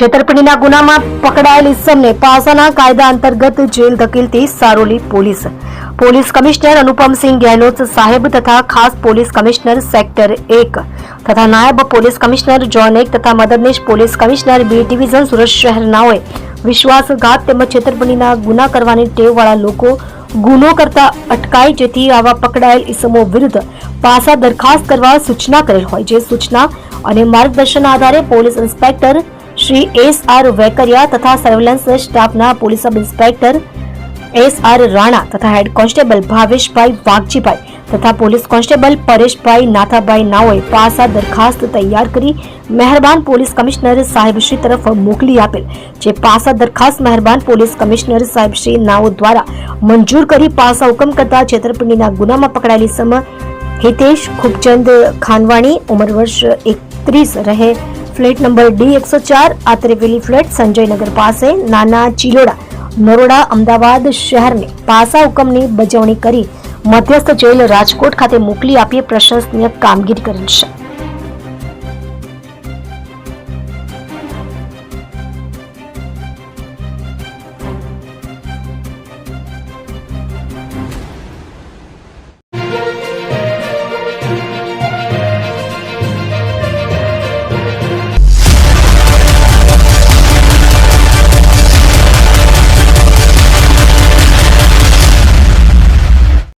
છેતરપિંડીના ગુનામાં પકડાયેલ ઇસમને પાસાના કાયદા અંતર્ગત જેલ ધકેલતી સારોલી પોલીસ કમિશનર અનુપમસિંહ ગેહલોત સાહેબ તથા ખાસ પોલીસ કમિશનર સેક્ટર 1 તથા નાયબ પોલીસ કમિશનર ઝોન 1 તથા મદદનીશ police commissioner B division Surat શહેરનાઓએ વિશ્વાસઘાત તેમજ છેતરપિંડીના ગુના કરવાની ટેવવાળા લોકો ગુનો કરતા અટકાય, જેથી આવા પકડાયેલ ઇસમો વિરુદ્ધ પાસા દરખાસ્ત કરવા સૂચના કરેલ હોય. જે સૂચના અને માર્ગદર્શનના આધારે police inspector Shri S.R. Vekariya તથા સર્વેલન્સ સ્ટાફના police sub inspector S.R. Rana તથા હેડ કોન્સ્ટેબલ ભાવેશભાઈ વાઘજીભાઈ તથા પોલીસ કોન્સ્ટેબલ પરેશભાઈ નાથાભાઈ નાઓએ પાસા દરખાસ્ત તૈયાર કરી મહેરબાન પોલીસ કમિશનર સાહેબશ્રી તરફ મોકલી આપેલ. જે પાસા દરખાસ્ત મહેરબાન પોલીસ કમિશનર સાહેબશ્રી નાઓ દ્વારા મંજૂર કરી પાસા હુકમ કરતા છેતરપિંડીના ગુનામાં પકડાયેલી ઇસમ હિતેશ ખુબચંદ ખાનવાણી, ઉંમર વર્ષ 31, રહે flat number D104, Atrevalley flat, Sanjaynagar પાસે, નાના ચિલોડા, નરોડા, અમદાવાદ શહેરને પાસા હુકમની બજવણી કરી મધ્યસ્થ જેલ રાજકોટ ખાતે મોકલી આપી પ્રશંસનીય કામગીરી કરેલ છે.